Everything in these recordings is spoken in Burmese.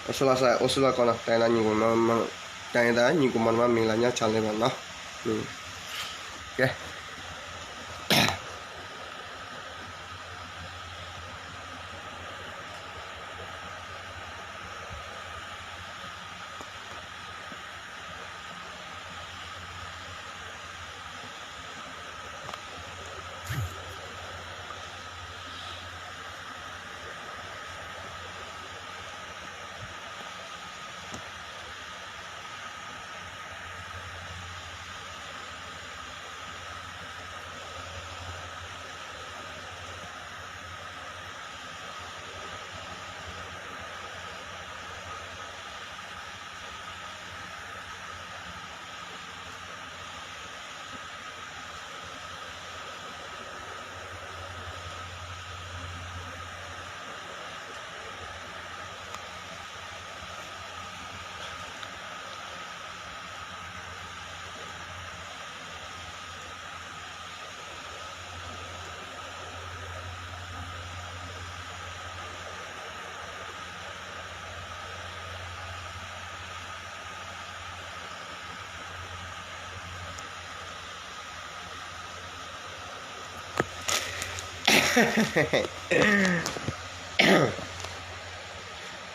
โอสุลาก่อนนะแต่ละนี่กูมันแต่ละนี่กูมันมีอะไรเนี่ยชันเลยมันเนาะโอเค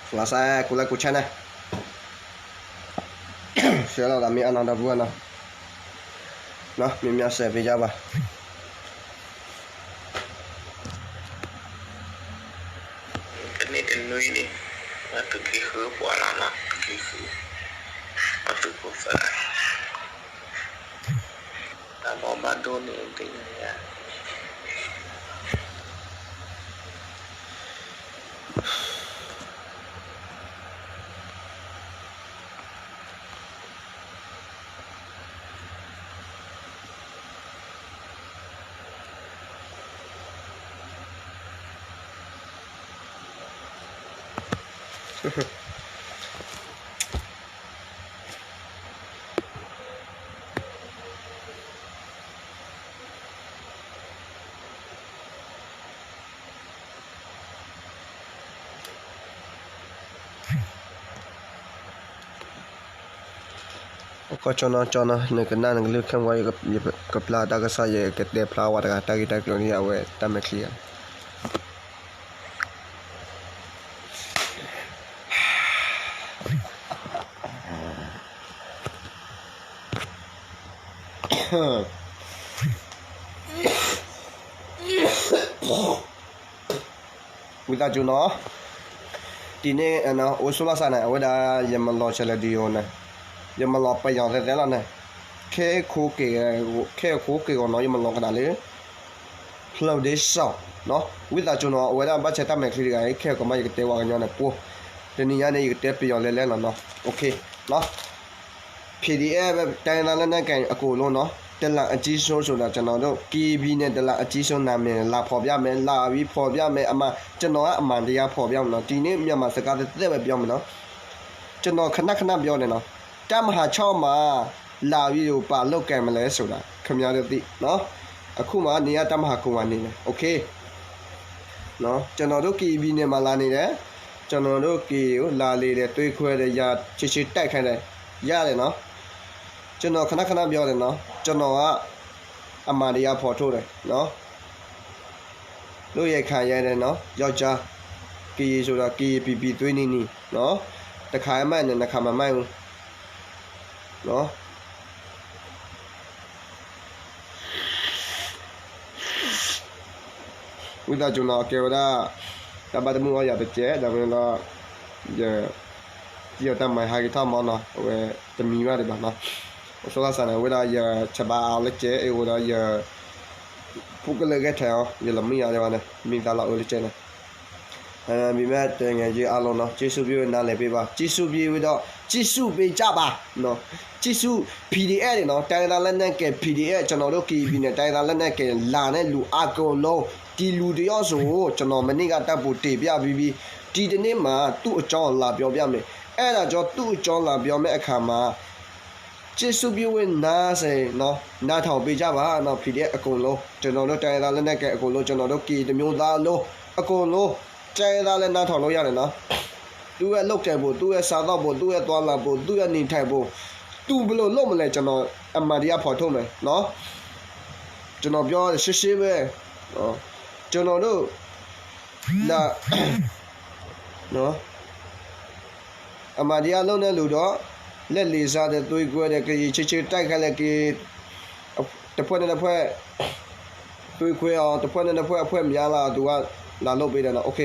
Selesai kula kucana. Saya lah mi anak dah buat nah. Nah, mi biasa beja bah. Ini tenui ni, atau kira buat lama, kira atau kufa. Tak mau bantu ni intinya ya. Ko chona ne kana ne lu kham wa ka pla da ka sa ye ke de pla wa da ta ki ta kyo ni ya we ta me clear Wita juno tine ana osula sana wada yamalo chala dio na yamalo pa yang de la na ke khu ke ko no yamalo ka da le flow de so no wita juno wada ba cha ta me clear ga ke ko ma ye te wa ga nyo na po de ni ya ne ye te pi yang le le no okay no PDF တိုင်းသားလက်နက်ကန်အကိုလုံးเนาะတက်လာအကြီးဆုံးဆိုတာကျွန်တော်တို့ KB နဲ့တက်လာအကြီးဆုံးနာမည်လာဖော်ပြမယ်လာပြီးဖော်ပြမယ်အမှကျွန်တော်ကအမှန်တရားဖော်ပြမယ်เนาะဒီနေ့မြန်မာစကားသက်ပဲပြောမယ်เนาะကျွန်တော်ခဏပြောနေเนาะတမဟာ6မှာလာပြီးတော့ပါလောက်ကန်မလဲဆိုတာခင်ဗျားတို့သိเนาะအခုမှနေရတမဟာကုံကနေတယ်โอเคเนาะကျွန်တော်တို့ KB နဲ့မှာလာနေတယ်ကျွန်တော်တို့ K ကိုလာလေတယ်တွေးခွဲတယ်ရချစ်တိုက်ခိုင်းတယ်ရတယ်เนาะကျွန်တော်ခဏပြောတယ်နော်ကျွန်တော်ကအမှန်တရားဖော်ထုတ်တယ်နော်လို့ရခံရတယ်နော်ယောက်ျားကေဆိုတာ KPP သွေးနေနီနော်တခါမှနဲ့တစ်ခါမှမိုက်ဘူးနော်ဝိဒါကျွန်တော်ကေဝဒါတပတ်မှုအရတဲ့ကျဲဒါပဲလားရတမိုင်ဟာကထားမနော်ဝဲတမီရတယ်ပါနော်ဆိုလာစနေဝလာရချပါလက်ကျဲဝလာရဖုကလည်းကထဲရလမီရတယ်ပါနဲ့မိသားလောက်လက်ကျဲနဲ့မိမတငယ်ကြီးအလုံးနော်ကျေးဇူးပြုနားလည်ပေးပါကျေးဇူးပြုတော့ကျေးဇူးပေးကြပါနော်ကျေးဇူး PDF တွေနော်တိုင်းသားလက်နက်က PDF ကျွန်တော်တို့ KB နဲ့တိုင်းသားလက်နက်ကလာတဲ့လူအကုန်လုံးဒီလူတယောက်ဆိုကျွန်တော်မနေ့ကတက်ဖို့တေပြပြီးဒီတနေ့မှာသူ့အကြောင်းလာပြောပြမယ်အဲ့ဒါကြောင့်သူ့အကြောင်းလာပြောမယ့်အခါမှာကျေးဇူးပြုဝင်နားစေနော်နားထောင်ပေးကြပါနော် PDF အကုန်လုံးကျွန်တော်တို့တိုင်းသားလက်နက်ကအကုန်လုံးကျွန်တော်တို့ K တမျိုးသားလုံးအကုန်လုံးတိုင်းသားလက်နားထောင်လို့ရတယ်နော် သူရဲ့လောက်တယ်ဖို့သူရဲ့စားတော့ဖို့သူရဲ့သွားလာဖို့သူရဲ့နေထိုင်ဖို့သူဘယ်လိုလုပ်မလဲကျွန်တော်အမှန်တရားဖော်ထုတ်မယ်နော်ကျွန်တော်ပြောရှင်းရှင်းပဲနော်ကျွန်တော်တို့လာနော်အမှန်တရားလုံးတဲ့လူတော့လက်လေးစားတဲ့သွေးကွဲတဲ့ကြေချစ်တိုက်ခိုက်လိုက်ကြေတစ်ဖွဲ့နဲ့တစ်ဖွဲ့သွေးခွဲအောင်တစ်ဖွဲ့နဲ့တစ်ဖွဲ့အဖွဲ့များလာသူကလာလုပ်ပေးတယ်နော်โอเค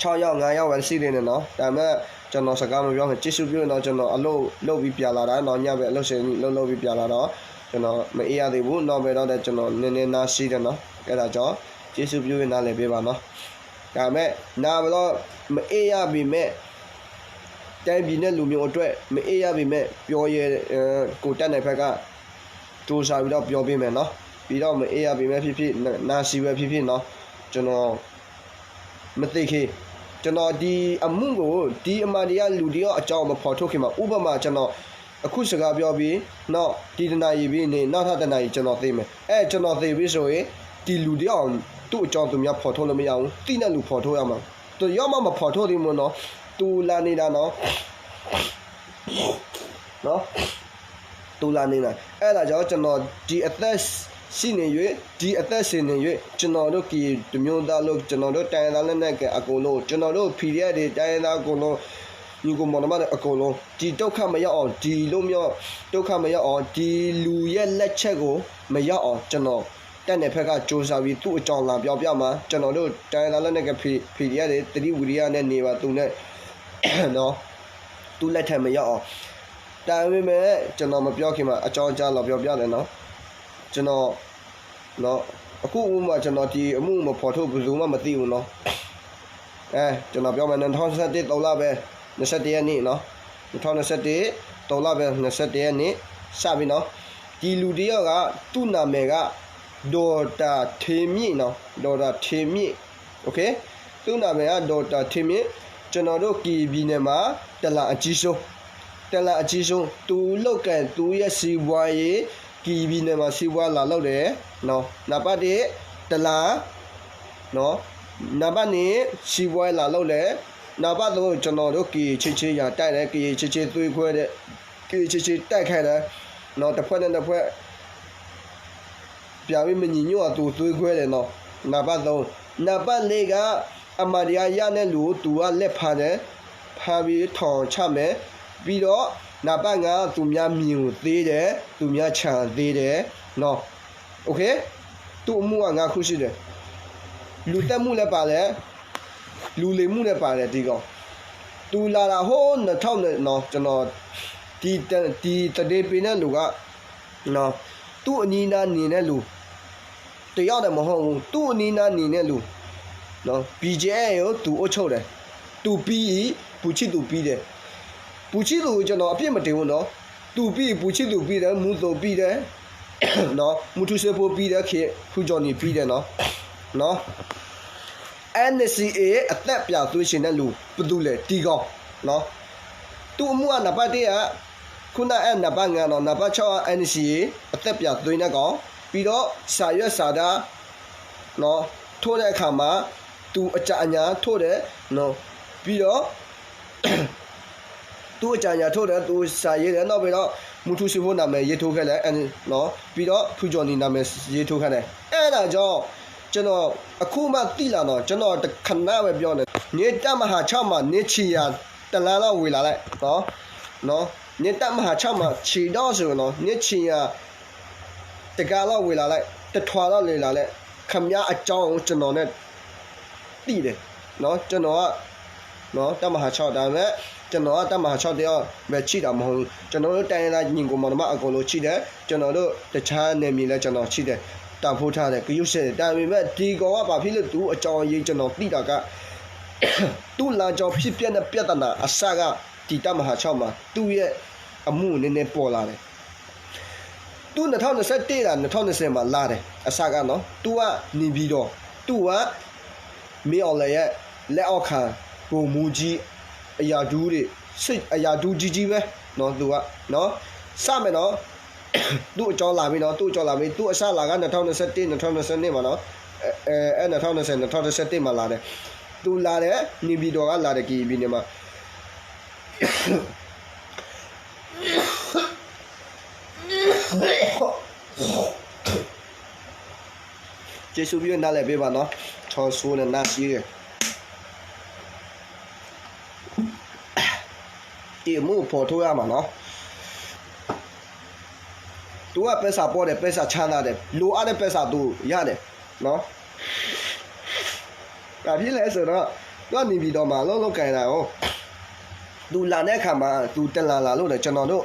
6ရောက်9ရောက်ပဲစီးနေတယ်နော်ဒါပေမဲ့ကျွန်တော်စကားမပြောခင်ကြည့်စုပြတော့ကျွန်တော်အလုပ်လုပ်ပြီးပြလာတာတော့ညပဲအလုပ်ရှင်လုပ်ပြီးပြလာတော့ကျွန်တော်မအေးရသေးဘူးတော့ပဲတော့ကျွန်တော်နည်းနည်းနားရှိတယ်နော်အဲ့ဒါကြောင့်ကြည့်စုပြနားလည်ပေးပါနော်ဒါပေမဲ့နားမလို့မအေးရပြီမဲ့တိုင်းပြည်နဲ့လူမျိုးအတွက်မအေးရပြီမဲ့ပြောရဲကိုတက်တဲ့ဘက်ကစူးစမ်းပြီးတော့ပြောပေးမယ်နော်ပြီးတော့မအေးရပြီမဲ့ဖြစ်ဖြစ်နားရှိပဲဖြစ်ဖြစ်နော်ကျွန်တော်မသိခေကျွန်တော်ဒီအမှုကိုဒီအမှန်တရားလူတယောက်အကြောင်းမဖော်ထုတ်ခင်မှာဥပမာကျွန်တော်အခုစကားပြောပြီးတော့ဒီတနာရီပြီးနေနောက်ထပ်တနာရီကျွန်တော်သိမယ်ကျွန်တော်သိပြီးဆိုရင်ဒီလူတယောက်သူ့အကြောင်းသူများဖော်ထုတ်လို့မရဘူးတိတဲ့လူဖော်ထုတ်ရမှာသူရောက်မှမဖော်ထုတ်သေးဘူးနော်သူလာနေတာနော်သူလာနေတာအဲ့ဒါကြောင့်ကျွန်တော်ဒီအသက်ရှိနေ၍ဒီအသက်ရှင်နေ၍ကျွန်တော်တို့ဒီမျိုးသားလို့ကျွန်တော်တို့တိုင်းသားလက်နဲ့ကအကုန်လုံးကျွန်တော်တို့ PDF တွေတိုင်းသားအကုန်လုံးညီကောင်မောင်နှမတွေအကုန်လုံးဒီဒုက္ခမရောက်အောင်ဒီလိုမျိုးဒုက္ခမရောက်အောင်ဒီလူရဲ့လက်ချက်ကိုမရောက်အောင်ကျွန်တော်တက်တဲ့ဖက်ကစူးစမ်းပြီးသူ့အကြောင်းလာပြောပြမှာကျွန်တော်တို့တိုင်းသားလက်နဲ့က PDF တွေတတိဝီရိယနဲ့နေပါသူနဲ့နော်သူလက်ထက်မရောက်အောင်ဒါပေမဲ့ကျွန်တော်မပြောခင်မှာအကြောင်းကြားလာပြောပြတယ်နော်ကျွန်တော်နော်အခုဥမာကျွန်တော်ဒီအမှုမဖော်ထုတ်ဘူးလို့မှမသိဘူးနော်ကျွန်တော်ပြောမယ်2021 3လပဲ21ရက်နေ့နော်2021 3လပဲ21ရက်နေ့စပြီနော်ဒီလူတယောက်ကသူ့နာမည်ကဒေါ်တာထေမြင့်နော်ဒေါ်တာထေမြင့်โอเคသူ့နာမည်ကဒေါ်တာထေမြင့်ကျွန်တော်တို့ကီဘီနယ်မှာတလာအကြီးဆုံးသူလောက်ကန်သူရဲ့စီးပွားရေးကီဘီနယ်မှာစီးပွားလာလောက်တယ်နော်နံပါတ်1တလာနော်နံပါတ်2စီးပွားလာလောက်တယ်နံပါတ်3ကျွန်တော်တို့ကီချစ်ရတိုက်တယ်ကီချစ်သွေးခွဲတဲ့ကီချစ်တိုက်ခိုက်တယ်နော်တစ်ဖွဲ့နဲ့တစ်ဖွဲ့ပြပြီးမညီညွတ်သူသွေးခွဲတယ်နော်နံပါတ်3နံပါတ်4ကအမတရားရတဲ့လူသူကလက်ဖားတယ်ဖားပြီးထောင်ချမယ်ပြီးတော့နံပါတ်5သူများမြင်ကိုသေးတယ်သူများခြံသေးတယ်နော်โอเคသူ့အမှုက5ခုရှိတယ်လူတက်မှုလည်းပါတယ်လူလိမ်မှုလည်းပါတယ်ဒီကောင်သူလာတာဟိုး2000နဲ့နော်ကျွန်တော်ဒီတတိပင်တဲ့လူကနော်သူ့အနီးနားနေတဲ့လူတယောက်တည်းမဟုတ်ဘူးသူ့အနီးနားနေတဲ့လူနော် BJA ကိုသူအုပ်ချုပ်တယ်သူပြီးပူချစ်သူပြီးတယ်ပူချစ်သူကျွန်တော်အပြစ်မတင်ဘူးနော်သူပြီးပူချစ်သူပြီးတယ်မူသူပြီးတယ်နော်မူထုစေဖို့ပြီးတယ်ခေဖူဂျော်နီပြီးတယ်နော်NCA အသက်ပြသွေးရှင်တဲ့လူဘယ်သူလဲတီကောင်နော်သူ့အမှုကနံပါတ်1ကခုနနံပါတ်5တော့နံပါတ်6က NCA အသက်ပြသွေးတဲ့ကောင်ပြီးတော့စာရွက်စာသားနော်ထိုးတဲ့အခါမှာသူအကြအညာထိုးတယ်နော်ပြီးတော့သူအကြအညာထိုးတယ်သူစာရေးတယ်နောက်ပြီးတော့မူထုစီဖို့နာမည်ရေးထိုးခဲ့တယ်နော်ပြီးတော့ဖူဂျော်နီနာမည်ရေးထိုးခဲ့တယ်အဲ့ဒါကြောင့်ကျွန်တော်အခုမှသိလာတော့ကျွန်တော်ခဏပဲပြောနေနေတမဟာ6မှာနေချီရတလန်းလောက်ဝေလာလိုက်နော်နေတမဟာ6မှာခြေတော့ဆိုတော့နေချီရတကားလောက်ဝေလာလိုက်တထွာလောက်လေလာလိုက်ခမရအကြောင်းကျွန်တော်နဲ့သိတယ်နော်ကျွန်တော်ကနော်တမဟာ6ဒါပေမဲ့ကျွန်တော်ကတမဟာ6တယောက်ပဲချိတာမဟုတ်ဘူးကျွန်တော်တို့တိုင်းရင်းသားညီကိုမောင်နှမအကုန်လုံးချိတယ်ကျွန်တော်တို့တခြားနယ်မြေလဲကျွန်တော်ချိတယ်တာဖိုးထားတယ်ဂယုရှေဒါပေမဲ့ဒီကောင်ကဘာဖြစ်လို့သူအကြောင်းရေးကျွန်တော်သိတာကသူ့လာကြောင်ဖြစ်ပြတဲ့ပြဿနာအစကဒီတမဟာ6မှာသူ့ရဲ့အမှုနည်းနည်းပေါ်လာတယ်သူ2021လား2020မှာလာတယ်အစကနော်သူကနေပြီးတော့သူကမေအောင်လည်းရဲ့လက်အောက်ခံပုံမူကြီးအရာဒူးတွေစိတ်အရာဒူးကြီးပဲနော်သူကနော်စမယ်နော်သူ့အကြောင်းလာပြီနော်သူ့အကြောင်းလာပြီသူ့အစလာက2021 2022မှာနော်2020 2021မှာလာတယ် သူလာတယ်နေပြည်တော်ကလာတယ် KB နေမှာကျေးဇူးပြုနားလည်ပေးပါနော်ချောဆိုးနဲ့နားရှိတယ်ဒီမို့ပေါ်ထိုးရမှာနော်သူကပဲစာပေါ်တယ်ပဲစာချမ်းသာတယ်လိုအပ်တဲ့ပဲစာသူရတယ်နော်ဒါဖြစ်လဲဆိုတော့သူကနေပြီးတော့မှလုံးလုံးကန်တာ哦သူလာတဲ့အခါမှာသူတက်လာလို့လေကျွန်တော်တို့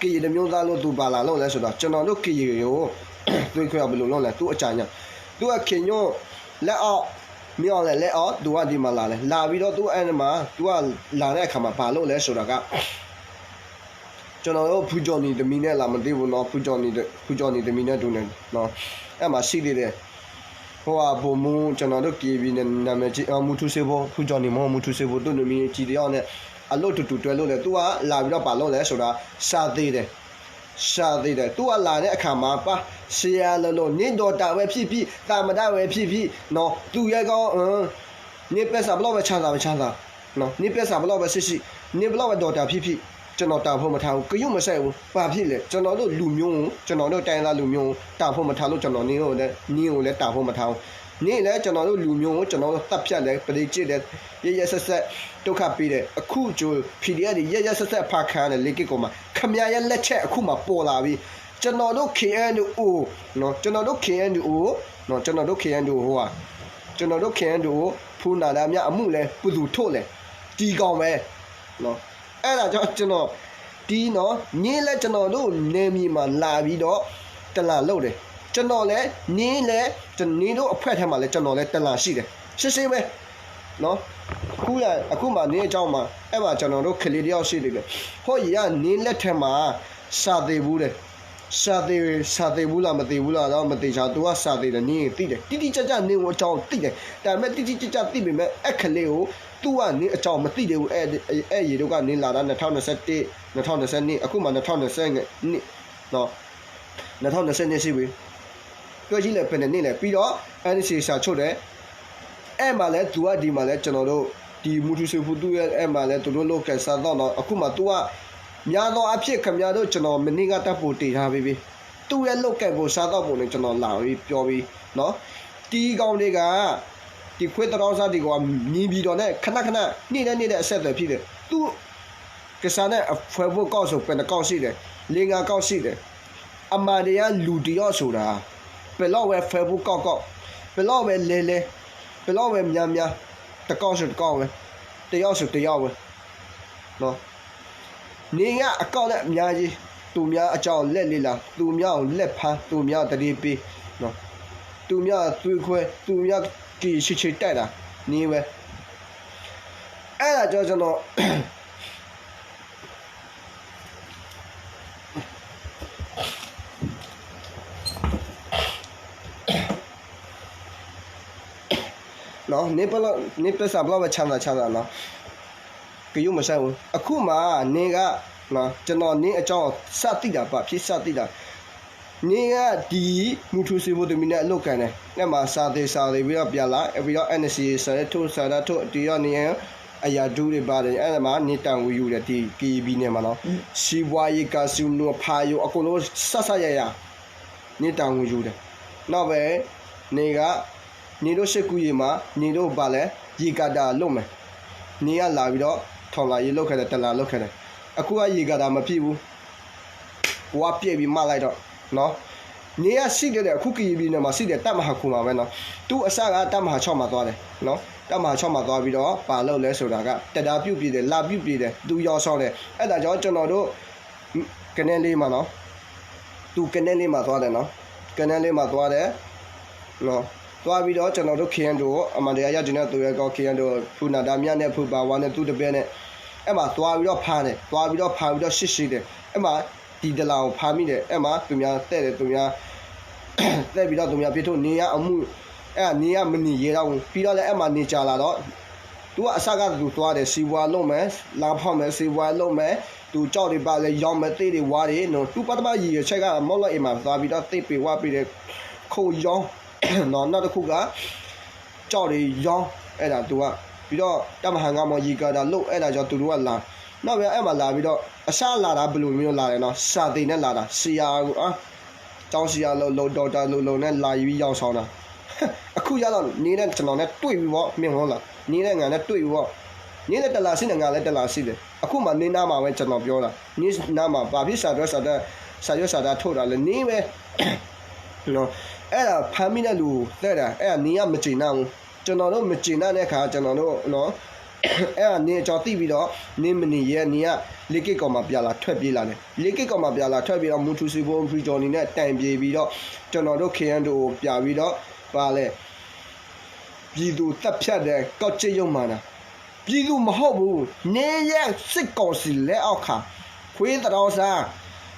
ကီရီမျိုးသားလို့သူပါလာလို့လဲဆိုတော့ကျွန်တော်တို့ကီရီကိုတွေးခွဲဘယ်လိုလုပ်လဲသူအကြညာသူကခင်ညိုလက်အောက်မြောက်လက်အောက်သူကဒီမှာလာလဲလာပြီးတော့သူအဲ့ဒီမှာသူကလာတဲ့အခါမှာပါလို့လဲဆိုတာကကျွန်တော်တို့ဖူဂျော်နီတမီနဲ့လာမသိဘူးနော်ဖူဂျော်နီတမီနဲ့တူနေနော်အဲ့မှာရှိသေးတယ်ဟိုဟာဘုံမူကျွန်တော်တို့ KB နဲ့နာမည်ကြီးမူထူစေဖို့ဖူဂျော်နီမဟုတ်မူထူစေဖို့သူ့နမီကြီးတယောက်နဲ့အလို့တူတွဲလို့လေသူကလာပြီးတော့ပါလို့လဲဆိုတာရှာသေးတယ်သူကလာတဲ့အခါမှာပါရှေးရလို့နင်းတော်တာပဲဖြစ်ဖြစ်တာမတာပဲဖြစ်ဖြစ်နော်သူရဲ့ကောင်းနေပက်စာဘလောက်ပဲချမ်းသာနော်နေပက်စာဘလောက်ပဲရှိနေဘလောက်ပဲတော်တာဖြစ်ကျွန်တော်တာဖို့မထားဘူးကြုံမဆိုင်ဘူးဘာဖြစ်လဲကျွန်တော်တို့လူမျိုးကျွန်တော်တို့တိုင်းသားလူမျိုးတာဖို့မထားလို့ကျွန်တော်နင်းကိုလည်းတာဖို့မထားဘူးနင်းလည်းကျွန်တော်တို့လူမျိုးကိုကျွန်တော်တို့တတ်ဖြတ်တယ်ပရိကျစ်တယ်ရဆက်ဒုက္ခပေးတယ်အခုကျို PDF တွေရဆက်ဖာခံတယ်လေကစ်ကိုမှခမရရဲ့လက်ချက်အခုမှပေါ်လာပြီကျွန်တော်တို့ KNO နော်ကျွန်တော်တို့ KNO နော်ကျွန်တော်တို့ KNO ဟိုဟာကျွန်တော်တို့ KNO ဖူးနာတာများအမှုလဲပူသူထုတ်လဲဒီကောင်ပဲနော်အဲ့ဒါကြောင့်ကျွန်တော်ဒီနော်ညင်းလဲကျွန်တော်တို့နေမီမှာလာပြီးတော့တလာလုပ်တယ်ကျွန်တော်လဲနင်းလဲနင်းတို့အဖက်ထဲမှာလဲကျွန်တော်လဲတလာရှိတယ်ရှင်းပဲနော်အခုမှနင်းအကြောင်းမှာအဲ့မှာကျွန်တော်တို့ခလေးတယောက်ရှိတယ်ဟောကြီးကနင်းလက်ထက်မှာစာသေးဘူးတဲ့စာသေးဘူးလားမသေးဘူးလားတော့မသေးချာသူကစာသေးတယ်နင်းသိတယ်တိကျကျနင်းကိုအကြောင်းသိတယ်ဒါပေမဲ့တိကျသိပေမဲ့အခလေးကိုသူကနင်းအကြောင်းမသိသေးဘူးအဲ့ရေတို့ကနင်းလာတာ2021 2022အခုမှ2020နှစ်နော်2020ရှိပြီပြောကြည့်လဲဘယ်နဲ့လဲပြီးတော့ NC စာချုပ်တယ်အဲ့မှာလဲသူကဒီမှာလဲကျွန်တော်တို့ဒီမူထူစေဖူသူရဲ့အဲ့မှာလဲသူတို့လောက်ကစားတော့အခုမှ तू ကများသောအဖြစ်ခင်ဗျားတို့ကျွန်တော်မနေ့ကတပ်ဖို့တည်ထားပြီသူ့ရဲ့လောက်ကဖို့စားတော့ပုံနဲ့ကျွန်တော်လာပြီးပြောပြီးနော်တီးကောင်တွေကဒီခွေးတော်စားတွေကမြင်းပြီးတော့နဲ့ခဏနေ့တဲ့အဆက်အသွယ်ဖြစ်တယ်သူကစားနဲ့အဖွဲဖို့ကောက်ဆိုပြန်ကောက်ရှိတယ်လင်းငါကောက်ရှိတယ်အမားတွေကလူတယောက်ဆိုတာဘယ်တော့ပဲဖွဲဖို့ကောက်ဘယ်တော့ပဲလဲဘယ်တော့ပဲများတကောက်ဆိုတကောက်ပဲတယောက်ဆိုတယောက်ပဲနော်နေကအကောက်နဲ့အများကြီးသူများအကြောင်းလက်လေးလားသူများကိုလက်ဖမ်းသူများတတိပေးနော်သူများသွေးခွဲသူများကြီးရှိတိုက်တာနေပဲအဲ့ဒါကြောင့်ကျွန်တော်နော်နေပစာဘလောက်ပဲချမ်းသာနော်ကြုံမဆိုင်ဘူးအခုမှနေကနော်ကျွန်တော်နင်းအကြောင်းစသိတာပါဖြစ်စသိတာနင်းကဒီမူထူစီဖို့တမီနဲ့အလုပ်ကန်တယ်အဲ့မှာစာသေးပြီးတော့ပြန်လာပြီးတော့ NC စာထုတ်ဒီရောနေအရာဒူးတွေပါတယ်အဲ့ဒါမှနေတန်ဝူယူတယ်ဒီ KB နဲ့မှာနော်စီဘွားရီကာစီနိုဖာယိုအကုန်လုံးဆက်ရနေတန်ဝူယူတယ်နောက်ပဲနေတို့ရှစ်ကူရီမှာနေတို့ပါလဲရီကာတာလုပ်မယ်နေရလာပြီးတော့ထောင်လာရေးလောက်ခဲ့တယ်တလာလောက်ခဲ့တယ်အခုကရေကာတာမဖြစ်ဘူးဝါပြည့်ပြီးမှလိုက်တော့နော်နေရရှိတဲ့အခုကီဘီနဲ့မှာရှိတဲ့တပ်မဟာခုမှာပဲနော်သူအစကတပ်မဟာ6မှာသွားတယ်နော်တပ်မဟာ6မှာသွားပြီးတော့ပါလို့လဲဆိုတာကတက်တာပြုတ်ပြည်တယ်လာပြုတ်ပြည်တယ်သူရောက်ဆောင်တယ်အဲ့ဒါကြောင့်ကျွန်တော်တို့ကနေလေးမှာနော်သူကနေလေးမှာသွားတယ်နော်ကနေလေးမှာသွားတယ်နော်သွားပြီးတော့ကျွန်တော်တို့ KN တို့အမှန်တရားရတဲ့သူရဲ့ကော KN တို့ဖူနာတာမြတ်နဲ့ဖူပါဝါနဲ့သူတပည့်နဲ့အဲ့မှာသွားပြီးတော့ဖားတယ်သွားပြီးတော့ဖားပြီးတော့ရှိတယ်အဲ့မှာဒီဒလာကိုဖားမိတယ်အဲ့မှာသူများတဲ့တယ်သူများတဲ့ပြီးတော့သူများပြထုတ်နေရအမှုအဲ့နေရမနေရတော့ပြီးတော့လည်းအဲ့မှာနေကြလာတော့သူကအစကသူသွားတယ်စီဘွားလုံးမယ်လာဖောက်မယ်စီဘွားလုံးမယ်သူကြောက်တွေပါလဲရောင်းမယ်သေးတွေဝါးတွေနော်သူပထမရည်ရချက်ကမောက်လိုက်အိမ်မှာသွားပြီးတော့သိပ်ပေဝါပြီးတယ်ခုံရောင်းနော်နောက်တစ်ခုကကြောက်တွေရောင်း အဲ့ဒါ तू ကပြီးတော့တမဟန်ကမော်ရီကာတာလို့အဲ့ဒါကြောင့် तू တို့ကလာနောက်ပြန်အဲ့မှာလာပြီးတော့အစလာတာဘယ်လိုမျိုးလာလဲနော်စာတင်နဲ့လာတာဆီယာကိုကျောင်းဆီယာလို့ဒေါက်တာလို့နဲ့လာပြီးရောက်ဆောင်တာအခုရတော့နေတဲ့ကျွန်တော်နဲ့တွေ့ပြီပေါ့မြင်ဟုတ်လားနေတဲ့ငါနဲ့တွေ့ပြီပေါ့နေတဲ့တလာရှိနေငါလည်းတလာရှိတယ်အခုမှနေနာမှာပဲကျွန်တော်ပြောတာနေနာမှာဘာဖြစ်စာရွက်စာတာထုတ်တာလဲနေပဲနော်အဲ့ဒါဖမ်းမိတဲ့လူတဲ့တာအဲ့ဒါနေရမကျင်နာဘူးကျွန်တော်တို့မကျင်နာတဲ့ခါကျွန်တော်တို့နော်အဲ့ဒါနေကြော်တိပြီးတော့နေမနေရဲ့နေကလေးကိတ်ကောင်မှပြလာထွက်ပြေးလာတယ်လေးကိတ်ကောင်မှပြလာထွက်ပြီးတော့မူထူစီဘုံဖရီဂျော်နီနဲ့တိုင်ပြေးပြီးတော့ကျွန်တော်တို့ KN တို့ပြပြီးတော့ပါလဲပြည်သူတပ်ဖြတ်တဲ့ကောက်ချစ်ရုံမှန်တာပြည်သူမဟုတ်ဘူးနေရဲ့စစ်ကောင်စီလက်အောက်ခါခွေးတော်စား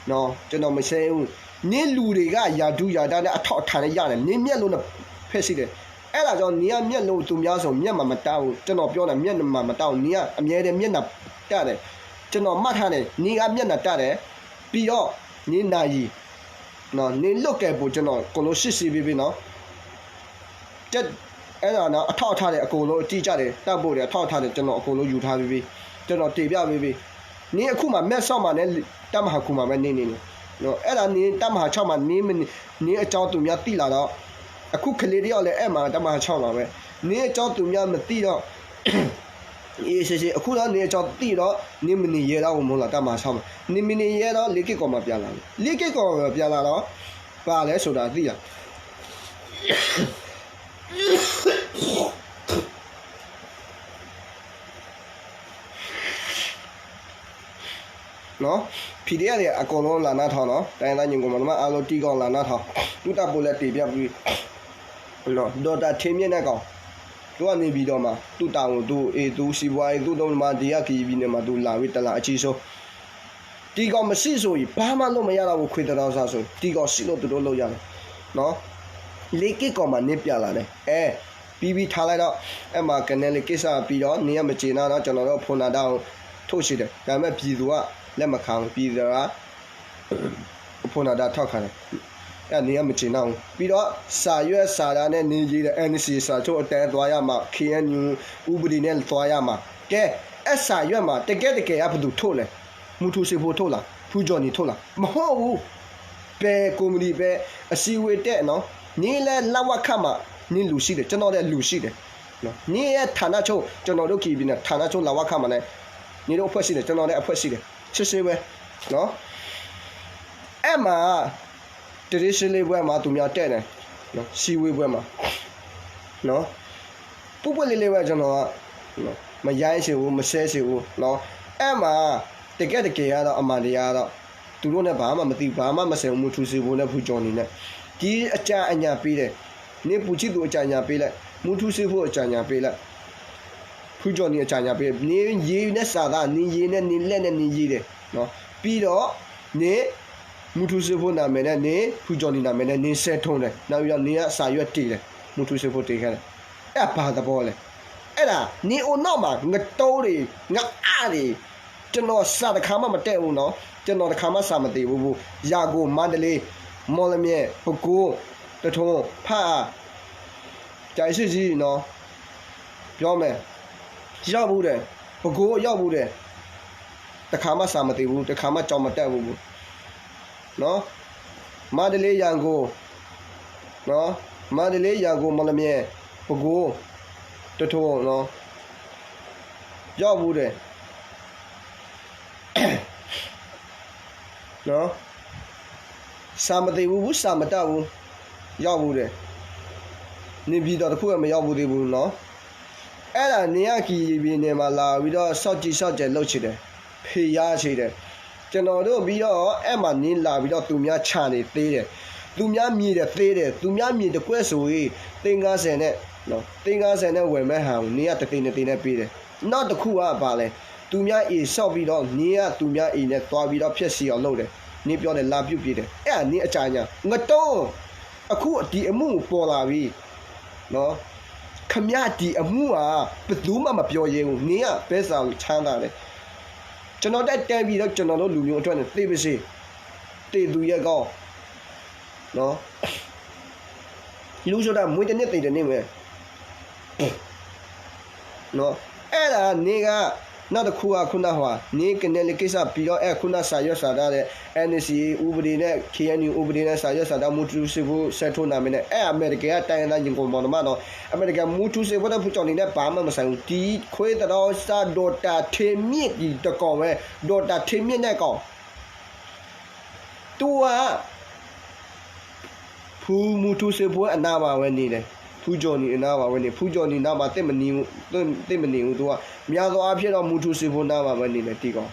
နော်ကျွန်တော်မဆဲဘူးနင်းလူတွေကယာဒူယာတာနဲ့အထောက်အထားနဲ့ရတယ်နင်းမျက်လုံးနဲ့ဖက်စီတယ်အဲ့ဒါကြောင့်နင်းကမျက်လုံးသူများဆိုမျက်မှမတောက်ဘူးကျွန်တော်ပြောတယ်မျက်မှမတောက်နင်းကအမြဲတမ်းမျက်နှာတက်တယ်ကျွန်တော်မှတ်ထားတယ်နင်းကမျက်နှာတက်တယ်ပြီးတော့နင်းနာရီနော်နင်းလွတ်ကဲပို့ကျွန်တော်ကိုလိုစစ်စီပြီးနော်တက်အဲ့ဒါနော်အထောက်အထားတယ်အကုန်လုံးအတိကျတယ်တတ်ဖို့တယ်အထောက်အထားတယ်ကျွန်တော်အကုန်လုံးယူထားပြီးကျွန်တော်တေပြပြီးနင်းအခုမှမက်ဆော့မှနဲ့တမဟာခုမှပဲနေနော်အဲ့ဒါနင်းတမဟာ6မှာနင်းအကြောင်းသူများတိလာတော့အခုကလေးတယောက်လည်းအဲ့မှာတမဟာ6မှာပဲနင်းအကြောင်းသူများမတိတော့အေးရှိအခုတော့နင်းအကြောင်းတိတော့နင်းမနေရတော့မဟုတ်လားတမဟာ6မှာနင်းမနေရတော့လေးကိတ်ကောင်မှပြန်လာလေးကိတ်ကောင်ပြန်လာတော့ပါလဲဆိုတာသိရနော် PDF တွေအကုန်လုံးလာနာထောင်းနော်တိုင်းသားညင်ကောင်မအားလုံးတီးကောင်လာနာထောင်းတူတပ်ပို့လက်တီးပြပြီးနော်ဒေါ်တာထင်းမြင့်တဲ့ကောင်သူကနေပြီးတော့မှသူ့တောင်ကိုသူစီပွားရေးသူ့တုံးမှဒီကခီးပြီးနေမှသူလာပြီးတလာအချီဆုံးတီကောင်မရှိဆိုရင်ဘာမှလုပ်မရတော့ဘူးခွေတော်စားဆိုတီကောင်ရှိလို့သူတို့လုပ်ရတယ်နော်လေးကစ်ကောင်မှနင်းပြလာတယ်ပြီးထားလိုက်တော့အဲ့မှာကနေလေးကိစ္စပြီးတော့နင်းရမကျေနာတော့ကျွန်တော်တို့ဖုန်နာတောင်းထုတ်ရှိတယ်ဒါပေမဲ့ပြည်သူကလက်မခံပြည်သူကဖုန်နာတာထောက်ခံတယ်အဲ့နေရမကျေနာပြီးတော့စာရွက်စာသားနဲ့နေကြီးတဲ့ NC စာချုပ်အတန်းသွားရမှာ KNU ဥပဒေနဲ့သွားရမှာကဲအဲ့စာရွက်မှာတကယ်ကဘယ်သူထုတ်လဲမူထူစီဖို့ထုတ်လားဖူဂျော်နီထုတ်လားမဟုတ်ဘူးဘယ်ကုမ္ပဏီပဲအစီဝေတဲ့နော်နေလဲလောက်ဝခတ်မှာနင်းလူရှိတယ်ကျွန်တော်လည်းလူရှိတယ်နော်နင်းရဲ့ဌာနချုပ်ကျွန်တော်တို့ကြည့်ပြီးနေဌာနချုပ်လောက်ဝခတ်မှာလည်းနေတို့အဖွဲ့ရှိတယ်ကျွန်တော်လည်းအဖွဲ့ရှိတယ်ချစ်စေးပဲနော်အဲ့မှာ traditional ဘွဲမှာသူများတဲ့တယ်နော်စီဝေးဘွဲမှာနော်ပုပ်ပွက်လေးလေးပဲကျွန်တော်ကနော်မရိုင်းချင်ဘူးမဆဲချင်ဘူးနော်အဲ့မှာတကယ်ကတော့အမှန်တရားတော့သူတို့နဲ့ဘာမှမသိဘာမှမဆဲဘူးမထူစီဘူးနဲ့ဖူကျော်နေနဲ့ဒီအကြအညာပေးတယ်နေပူချစ်သူအကြညာပေးလိုက်မူထူစီဖို့အကြညာပေးလိုက်ဖူကျော်နေအကြညာပေးနေရေနဲ့စာသားနေရေနဲ့နေလက်နဲ့နေရေးတယ်နော်ပြီးတော့နေမူထူစီဖို့နာမည်နဲ့နေဖူကျော်နေနာမည်နဲ့နေဆဲထုံးတယ်နောက်ပြီးတော့နေကစာရွက်တည်တယ်မူထူစီဖို့တည်ခဲ့တယ်အဲ့ဘာသဘောလဲအဲ့ဒါနေအိုနောက်မှာငတိုးတွေငအားတွေကျွန်တော်စာတစ်ခါမှမတက်ဘူးနော်ကျွန်တော်တစ်ခါမှစာမသိဘူးရာကိုမန္တလေးမော်လမြိုင်ပဲခူးတထုံးဖားကြိုင်ရှိကြီးနော်ပြောမယ်ရောက်ဘူးတယ်ပဲခူးရောက်ဘူးတယ်တစ်ခါမှစာမသိဘူးတစ်ခါမှကြောင်မတက်ဘူးနော်မန္တလေးရန်ကုန်နော်မန္တလေးရန်ကုန်မော်လမြိုင်ပဲခူးတထုံးနော်ရောက်ဘူးတယ်နော်စာမသိဘူးစာမတတ်ဘူးရောက်ဘူးတယ်နေပြီးတော့တခုကမရောက်ဘူးသေးဘူးနော်အဲ့ဒါနေရကီပြည်နေမှာလာပြီးတော့စောက်ကြည့်စောက်ကြဲလှုပ်ချတယ်ဖေရချတယ်ကျွန်တော်တို့ပြီးတော့အဲ့မှာနင်းလာပြီးတော့သူများခြံနေသေးတယ်သူများမြေတယ်သေးတယ်သူများမြေတကွက်ဆိုရင်350နဲ့နော်350နဲ့ဝယ်မဲ့ဟန်နေရတသိန်းနဲ့ပေးတယ်နောက်တစ်ခုကပါလဲသူများအေဆော့ပြီးတော့နင်းကသူများအေနဲ့သွားပြီးတော့ဖြက်စီအောင်လုပ်တယ်နင်းပြောတယ်လာပြုတ်ပြတယ်အဲ့ဒါနင်းအကြညာငတုံးအခုဒီအမှုပေါ်လာပြီနော်ခမရဒီအမှုကဘယ်သူမှမပြောရဲဘူးနင်းကဘဲစာကိုချမ်းသာတယ်ကျွန်တော်တက်ပြီးတော့ကျွန်တော်တို့လူမျိုးအတွက်နဲ့သိပါစေတည်သူရဲ့ကောင်းနော်လူဆိုတာမွေးတဲ့နေ့တည်တဲ့နေ့ပဲ နော်အဲ့ဒါနေကနောက်တစ်ခုကခုနဟိုနေကနေလေကိစ္စပြီးတော့ခုနစာရွက်စာသားတဲ့ NCA ဥပဒေနဲ့ KNU ဥပဒေနဲ့စာရွက်စာသားမူတူစီဖို့ဆက်ထိုးနာမည်နဲ့အမေရိကန်ကတိုင်းရင်းသားညီကောင်မောင်နှမတော့အမေရိကန်မူတူစီဖို့တဲ့ဖူကြောင့်နေဘာမှမဆိုင်ဘူးဒီခွေးတော်စာဒေါ်တာထေမြင့်ဒီတကောင်ပဲဒေါ်တာထေမြင့်တဲ့ကောင်သူကဖူမူတူစီဖို့အနာပါပဲနေတယ်ဖူးကျော်နီအနာပါပဲနေဖူးကျော်နီနာမှာတိတ်မနေဘူးတိတ်မနေဘူးသူကများသောအားဖြင့်တော့မူထူစီဖို့နာမှာပဲနေတယ်ဒီကောင်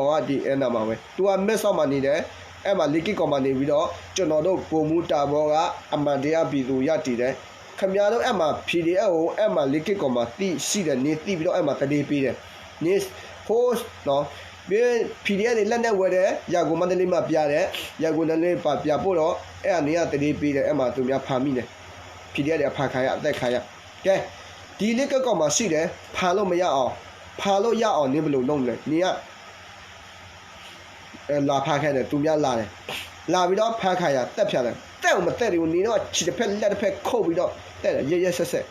ကဒီအနာမှာပဲသူကမက်ဆော့မှာနေတယ်အဲ့မှာလီကီကောင်မှာနေပြီးတော့ကျွန်တော်တို့ပုံမူတာဘောကအမှန်တရားပြည်သူရတည်တယ်ခမရတို့အဲ့မှာ PDF ကိုအဲ့မှာလီကီကောင်မှာတိရှိတယ်နေတိပြီးတော့အဲ့မှာတလေးပေးတယ်နေ host နော်ဘယ် PDF တွေလက်နဲ့ဝယ်တယ်ရာကိုမန္တလေးမှာပြတယ်ရာကိုနလေးပါပြပို့တော့အဲ့အနေကတလေးပေးတယ်အဲ့မှာသူများဖာမိတယ်PDF တွေဖာခါရအသက်ခါရကဲဒီလက်ကကောင်မှာရှိတယ်ဖာလို့မရအောင်နင်းဘယ်လိုလုပ်မလဲနင်ကလာဖာခဲ့တယ်သူများလာတယ်လာပြီးတော့ဖာခါရတက်ဖြတ်တယ်တက်အောင်မတက်ဘူးနင်တော့ခြေတစ်ဖက်လက်တစ်ဖက်ခုတ်ပြီးတော့တက်တယ်ရဲဆက်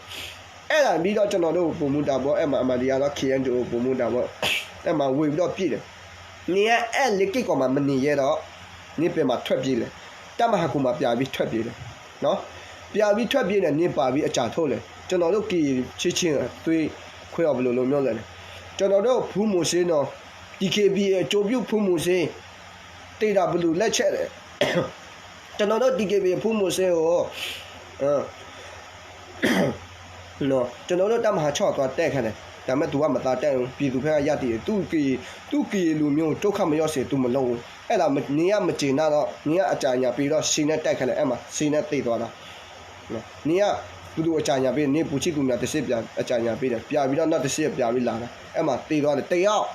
အဲ့ဒါပြီးတော့ကျွန်တော်တို့ပုံမှုတာပေါ့အဲ့မှာအမဒီယာတော့ KNU ပုံမှုတာပေါ့အဲ့မှာဝေပြီးတော့ပြည့်တယ်နင်ကအဲ့လက်ကကောင်မှာမနေရတော့နင်ပြန်မှာထွက်ပြေးတယ်တမဟာကူမှာပြပြီးထွက်ပြေးတယ်နော်ပြပြီးထွက်ပြေးနေနင်းပါပြီးအကြထုတ်လေကျွန်တော်တို့ကီချင်းသွေးခွဲအောင်ဘယ်လိုလုပ်မျိုးလဲကျွန်တော်တို့ဖူးမိုရှင်းတော့ DKB အကျိုးပြုဖူးမိုရှင်းတေတာဘယ်လိုလက်ချက်လဲကျွန်တော်တို့ DKB ဖူးမိုရှင်းကိုနော်ကျွန်တော်တို့တမဟာ6သွားတက်ခန့်တယ်ဒါပေမဲ့ तू ကမသားတက်ဘူးပြည်သူဖက်ကရတည်တယ်သူ့ကီလူမျိုးဒုက္ခမရောက်စေ तू မလုံးဘူးအဲ့ဒါနင်းကမကျေနပ်တော့နင်းကအကြညာပြီးတော့စီနဲ့တက်ခန့်တယ်အဲ့မှာစီနဲ့တိတ်သွားတာနင်ကသူအကြညာပေးနေပူချစ်သူများတစ်စစ်ပြအကြညာပေးတယ်ပြပြီးတော့နောက်တစ်စစ်ပြပြီးလာတာအဲ့မှာတေသွားတယ်တယောက်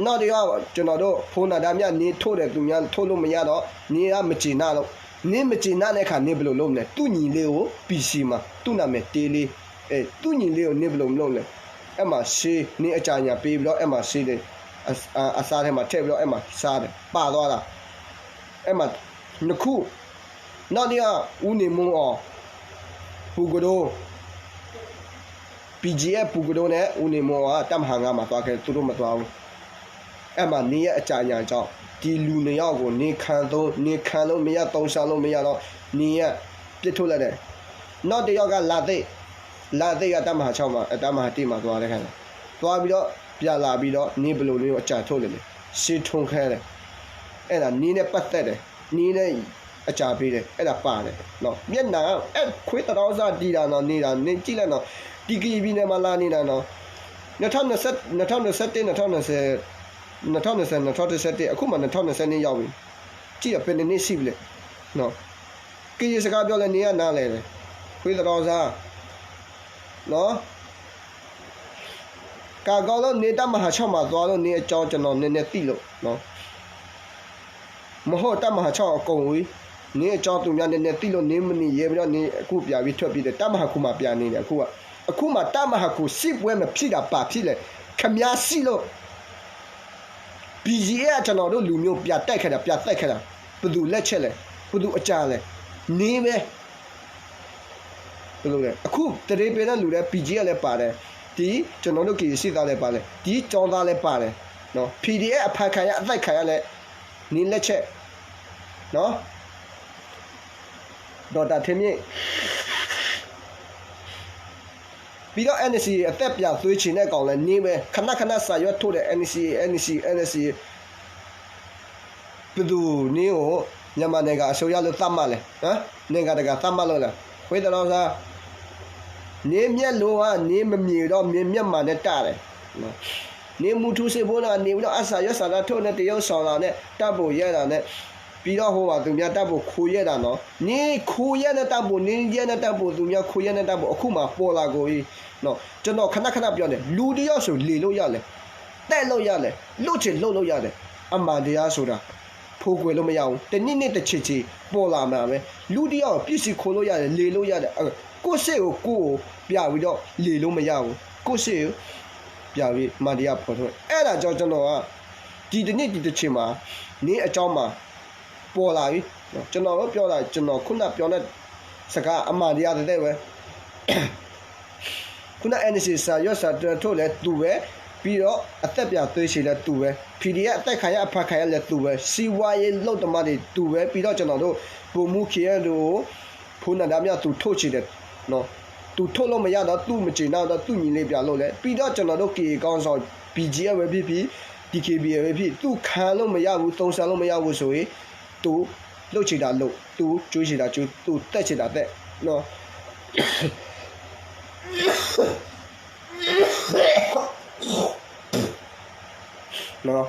နောက်တယောက်ကျွန်တော်တို့ဖုန်းနာတာမြနေထိုးတယ်သူများထိုးလို့မရတော့နင်ကမကျေနပ်တော့နင်မကျေနပ်တဲ့ခါနင်ဘယ်လိုလုပ်မလဲသူ့ညီလေးကို PC မှာသူ့နာမည်တေးလေးသူ့ညီလေးကိုနင်ဘယ်လိုမလုပ်လဲအဲ့မှာရှေးနင်အကြညာပေးပြီးတော့အဲ့မှာရှေးတယ်အစားထဲမှာထည့်ပြီးတော့အဲ့မှာစားတယ်ပါသွားတာအဲ့မှာနှစ်ခုနောက်တယောက်ဦးနေမုံအောင်ပူကတိုး PGF ပူကတိုးနဲ့ဦးနေမောကတမဟာငါမှာသွားခဲ့သူတို့မသွားဘူးအဲ့မှာနေရဲ့အကြညာကြောင့်ဒီလူနှစ်ယောက်ကိုနေခံလို့မရတုံးရှာလို့မရတော့နေရပြစ်ထုတ်လိုက်တယ်နောက်တစ်ယောက်ကလာသိကတမဟာ6မှာတမဟာ1မှာသွားတယ်ခင်ဗျသွားပြီးတော့ပြလာပြီးတော့နေဘယ်လိုလေးကိုအကြထုတ်လိုက်တယ်ရှင်းထုံခဲတယ်အဲ့ဒါနေနဲ့ပတ်သက်တယ်နေနဲ့အကြပေးတယ်အဲ့ဒါပါတယ်နော်မျက်နှာအဲ့ခွေးတော်စားတီးတာနော်နေတာနေကြည့်လိုက်နော်ဒီကီဘီနဲ့မလာနေတာနော်2020အခုမှ2020ရောက်ပြီကြည့်ရဘယ်နှစ်ရှိပြီလဲနော်ကီစကားပြောလဲနေရနားလဲတယ်ခွေးတော်စားနော်ကာကောလို့နေတမဟာ6မှာသွားလို့နေအကြောင်းကျွန်တော်နည်းနည်းသိလို့နော်မဟုတ်တမဟာ6အကုန်ဝေးနေအကြောင်းသူများနည်းနည်းသိလို့နေမနေရဲပြီးတော့နေအခုပြပြီးထွက်ပြီးတယ်တမဟာခုမှာပြနေတယ်အခုမှတမဟာခုစစ်ပွဲမဖြစ်တာပါဖြစ်လေခမည်းစီလို့ BGA ကကျွန်တော်တို့လူမျိုးပြတိုက်ခဲ့တာဘယ်သူလက်ချက်လဲဘယ်သူအကြလဲနေပဲဘယ်လိုလဲအခုတရေပင်တဲ့လူတွေ BGA လည်းပါတယ်ဒီကျွန်တော်တို့ကရှိသားလည်းပါတယ်ဒီကြောင်းသားလည်းပါတယ်နော် PDF အဖက်ခံရအသက်ခံရလဲနေလက်ချက်နော်ဒေါ်တာထင်းမြင့်ပြီးတော့ NC အသက်ပြသွေးချင်တဲ့ကောင်လဲနေပဲခဏစာရွက်ထုတ်တဲ့ NC ဘယ်သူနေကိုမြန်မာနိုင်ငံအစိုးရလို့သတ်မှတ်လဲဟမ်နိုင်ငံတကာသတ်မှတ်လို့လားခွေးတော်စားနေမျက်လုံးကနေမမြေတော့မြင်မျက်မှန်နဲ့တတယ်နော်နေမူထူးစေဖို့လားနေပြီးတော့အစာရွက်စာသားထုတ်တဲ့တရုပ်ဆောင်လာနဲ့တပ်ဖို့ရဲတာနဲ့ပြီးတော့ဟိုပါသူများတပ်ဖို့ခိုးရတာနော်နေခိုးရတဲ့တပ်ဖို့နေရတဲ့တပ်ဖို့သူများခိုးရတဲ့တပ်ဖို့အခုမှပေါ်လာကိုကြီးနော်ကျွန်တော်ခဏပြောတယ်လူတယောက်ဆိုလေလို့ရတယ်တဲ့လို့ရတယ်လွတ်ချင်လှုပ်လို့ရတယ်အမှန်တရားဆိုတာဖိုးကွယ်လို့မရဘူးတနည်းတစ်ချီပေါ်လာမှာပဲလူတယောက်ပြည့်စည်ခိုးလို့ရတယ်လေလို့ရတယ်ကိုယ့်စိတ်ကိုပြပြီးတော့လေလို့မရဘူးကိုယ့်စိတ်ကိုပြပြီးမှန်တရားပေါ်ထုတ်အဲ့ဒါကြောင့်ကျွန်တော်ကဒီတနေ့ဒီတစ်ချိန်မှာနေအကြောင်းမှာပေါ်လာပြီကျွန်တော်တို့ပြောတာကျွန်တော်ခုနပြောတဲ့စကားအမှန်တရားတဲ့ပဲ ခုန NC စာရွက်စာတထုတ်လဲတူပဲပြီးတော့အသက်ပြသွေးချေလဲတူပဲ PDF အသက်ခံရအဖတ်ခံရလဲတူပဲစီဝါရေးလောက်တမတွေတူပဲပြီးတော့ကျွန်တော်တို့ပုံမှုခေရတို့ဖုန်းနံပါတ်များသူထုတ်ချေတယ်နော်သူထုတ်လို့မရတော့သူ့မချေတော့သူ့ညီလေးပြလို့လဲပြီးတော့ကျွန်တော်တို့ KA ကောင်းဆောင် BGF ပဲဖြစ်ဖြစ် DKB ပဲဖြစ်သူခံလို့မရဘူးသုံးဆလို့မရဘူးဆိုရင်သူလှုပ်ချေတာလှုပ်သူကျွေးချေတာကျွေးသူတက်ချေတာတက်နော်နော်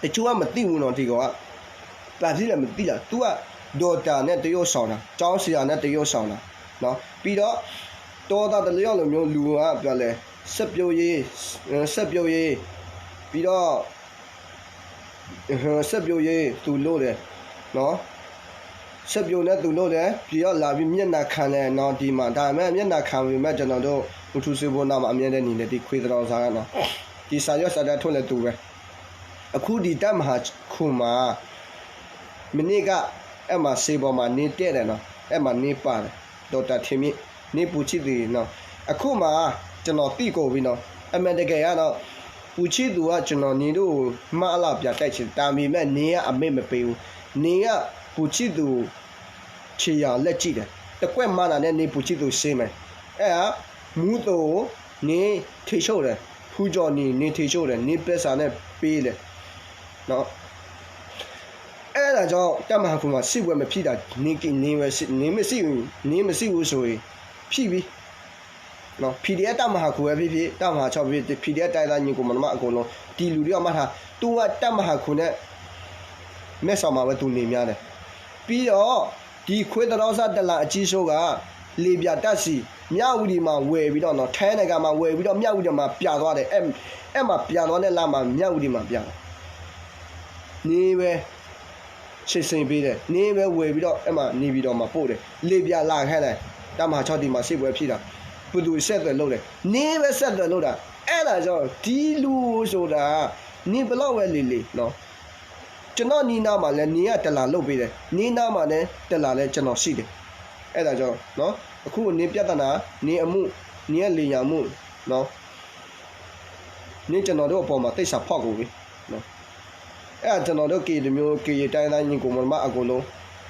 တချို့ကမသိဘူးနော်ဒီကောင်ကပါစီလည်းမသိတာ तू ကဒေါ်တာနဲ့တရုတ်ဆောင်တာကျောင်းဆရာနဲ့တရုတ်ဆောင်တာနော်ပြီးတော့တော်တာတလျောက်လိုမျိုးလူကပြောလဲဆက်ပြုတ်ရေးပြီးတော့ဆက်ပြုတ်ရေးသူလို့တယ်နော်ဆက်ပြုတ်နဲ့သူလို့တယ်ပြီးတော့လာပြီးမျက်နှာခံတယ်နော်ဒီမှာဒါပေမဲ့မျက်နှာခံပြီးမှကျွန်တော်တို့ဝထုစေဖို့နောက်မှာအမြဲတမ်းနေတယ်ဒီခွေးတော်စားကနော်ဒီစာရွက်စာတမ်းထုတ်လဲသူပဲအခုဒီတမဟာခုမှာမနေ့ကအဲ့မှာစေပေါ်မှာနေတဲ့တယ်နော်အဲ့မှာနေပါတယ်ဒေါက်တာထင်မြင့်နေပူချစ်တယ်နော်အခုမှကျွန်တော်တိကိုပြီနော်အမှန်တကယ်ကတော့ပူချစ်သူကကျွန်တော်နေတို့မအလားပြတိုက်ချင်တာမီမဲ့နေကအမေ့မပေးဘူးနေကပူချစ်သူချေရလက်ကြည့်တယ်တကွက်မနာနဲ့နေပူချစ်သူရှင်းမယ်အဲ့ဟာမူးသူနေထိချုပ်တယ်ဖူးကြော်နေထိချုပ်တယ်နေပက်စာနဲ့ပေးတယ်နော်အဲ့ဒါကြောင့်တမဟာကူမှာစစ်ပွဲမဖြစ်တာနေမရှိဘူးဆိုရင်ဖြစ်ပြီနော် PDF တမဟာကူပဲဖြစ်ဖြစ်တမဟာ6ဖြစ် PDF တိုင်းသားညီကိုမနမအကုန်လုံးဒီလူတွေကမှတ်ထားသူကတမဟာကူနဲ့မဲ့ဆောင်မှာပဲသူနေများတယ်ပြီးတော့ဒီခွေးတော်စားတလာအကြီးစိုးကလေပြတက်စီမြဝတီမှာဝယ်ပြီးတော့နော်ထိုင်းနိုင်ငံမှာဝယ်ပြီးတော့မြဝတီမှာပြသွားတယ်အဲ့မှာပြသွားတဲ့လမှာမြဝတီမှာပြတယ်နေပဲရှင်းစင်ပေးတယ်နေပဲဝယ်ပြီးတော့အဲ့မှာနေပြီးတော့မှပို့တယ်လေပြလာခိုင်းတယ်တမဟာ6ဒီမှာစိတ်ပွဲဖြစ်တာဘုသူဆက်တယ်လို့တယ်နေပဲဆက်တယ်လို့တာအဲ့ဒါကြောင့်ဒီလူဆိုတာနေဘလောက်ပဲလေနော်ကျွန်တော်နီးနာမှာလဲနေရတလာလုတ်ပေးတယ်နီးနာမှာလဲတလာလဲကျွန်တော်ရှိတယ်အဲ့ဒါကြောင့်နော်အခုနေပြဿနာနေအမှုနေရလေယာမှုနော်နေကျွန်တော်တို့အပေါ်မှာတိတ်ဆာဖောက်ကုန်ပြီနော်အဲ့ဒါကျွန်တော်တို့ကေတမျိုးကေတိုင်းတိုင်းညီကိုမအကုန်လုံး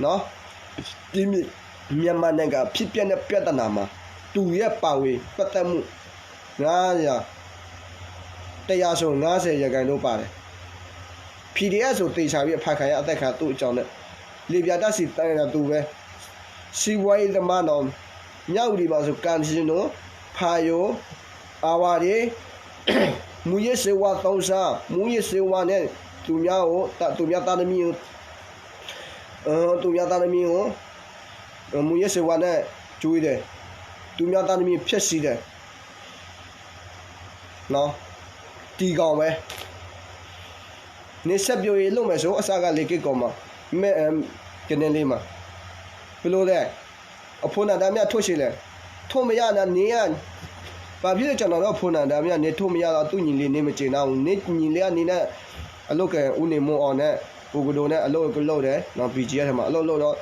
နော်ဒီမြန်မာနိုင်ငံဖြစ်ပြတဲ့ပြဿနာမှာသူရဲ့ပါဝေပတ်သက်မှုတရားဆို90ရာခိုင်နှုန်းပါတယ် PDF ဆိုတေချာပြီးအဖတ်ခံရအသက်ခံသူ့အကြောင်းနဲ့လေပြတာစီတိုင်းတာသူပဲစီဝိုင်းသမားတော်မြောက်ဒီပါဆိုကန်စီနိုဖာယိုအာဝါရီမူရစေဝါသုံးစားမူရစေဝါနဲ့သူများသားသမီးကိုမူရစေဝါနဲ့ကျွေးတယ်သူများသားသမီးဖြက်စီးတယ်နော်တီကောင်ပဲနေဆက်ပြိုရေးလုပ်မယ်ဆိုအစကလေကစ်ကောင်မှာမဲကနေလေးမှာဘယ်လိုလဲအဖိုးနာတာမြတ်ထုတ်ရှိလဲထုတ်မရတာနေရဘာဖြစ်လို့ကျွန်တော်တို့ဖိုးနာတာမြတ်နေထုတ်မရတော့သူ့ညီလေးနေမကျင်တော့နေညီလေးကနေနဲ့အလုတ်ကဦးနေမွန်အောင်နဲ့ကိုကဒိုနဲ့အလုတ်ကလုပ်တယ်နော် BGF ထဲမှာအလုတ်လုပ်တော့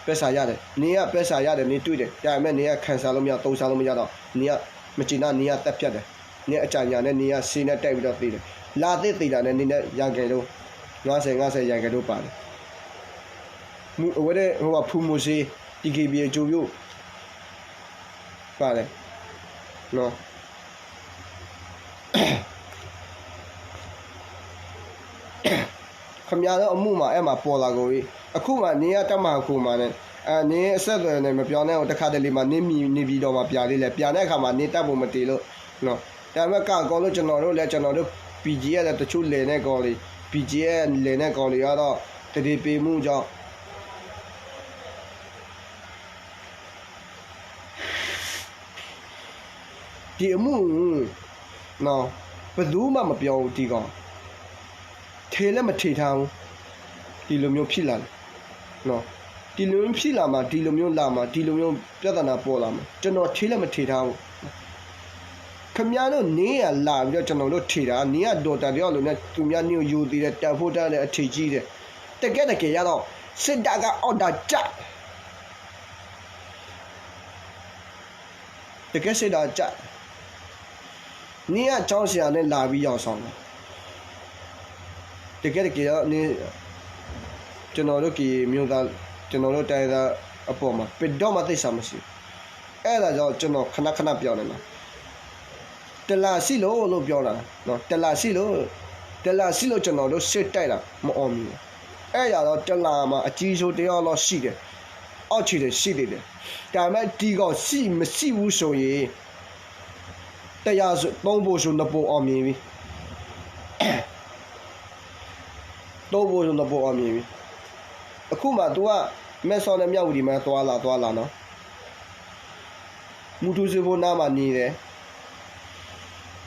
ပက်စာရတယ်နေကပက်စာရတယ်နေတွေ့တယ်ဒါပေမဲ့နေကခံစားလို့မရသုံးစားလို့မရတော့နေကမကျင်တော့နေကတက်ဖြတ်တယ်နေအကြညာနဲ့နေကဆေးနဲ့တိုက်ပြီးတော့သေးတယ်လာသေးသေးတာနဲ့နေနဲ့ရန်ကယ်တော့50ရန်ကယ်တော့ပါတယ်မူဝဲတဲ့ဟိုကဖူမိုစီ TKB အကျိုးပြုပါတယ်နော်ခမရတော့အမှုမှာအဲ့မှာပေါ်လာကိုအခုမှနေရတက်မှာခုမှနဲ့နေအဆက်အသွယ်နဲ့မပြောင်းနဲ့တခါတလေမှနေပြီးတော့မှပြလေးလဲပြတဲ့အခါမှာနေတက်ဖို့မတည်လို့နော်ဒါပေမဲ့ကောလို့ကျွန်တော်တို့ PG ရတဲ့တချို့လေနဲ့ကောလေး PG ရလေနဲ့ကောလေးကတော့တတိပေမှုကြောင့်ဒီအမှုနော်ဘယ်သူမှမပြောဘူးဒီကောင်ထေလည်းမထေထားဘူးဒီလိုမျိုးဖြစ်လာတယ်နော်ဒီလိုမျိုးဖြစ်လာမှာဒီလိုမျိုးလာမှာဒီလိုမျိုးပြဿနာပေါ်လာမှာကျွန်တော်ထေလည်းမထေထားဘူး ခမများတို့နေရလာပြီးတော့ကျွန်တော်တို့ထေတာနေရဒေါ်တာတယောက်လိုနဲ့သူများနေကိုယူသေးတယ်တန်ဖိုးတန်းတဲ့အထေကြီးတယ်တကယ်ရတော့စစ်တပ်ကအော်ဒါကြတကယ်စစ်တပ်ကြနေရချောင်းဆရာနဲ့လာပြီးရောက်ဆောင်တယ်တကယ်တော့နေကျွန်တော်တို့ကမြို့သားကျွန်တော်တို့တိုင်းသားအပေါ်မှာပြတော့မသိစားမရှိအဲ့ဒါကြောင့်ကျွန်တော်ခဏပြောနေမှာတလာစီလို့ပြောတာနော်တလာစီလို့ကျွန်တော်တို့စစ်တိုက်တာမအောင်ဘူးအဲ့ရတော့တလာမှာအကြီးဆိုးတယောက်တော့ရှိတယ်အောက်ခြေတယ်ရှိတယ်ဒါပေမဲ့ဒီကောစီမရှိဘူးဆိုရင်တရားဆိုသုံးဖို့ဆိုနှစ်ဖို့အောင်မြင်ပြီသုံးဖို့ဆိုနှစ်ဖို့အောင်မြင်ပြီအခုမှ तू ကမဲဆော်နဲ့မြောက်ဝတီမှာသွားလာနော်မူတူစီဖို့နားမှာနေတယ်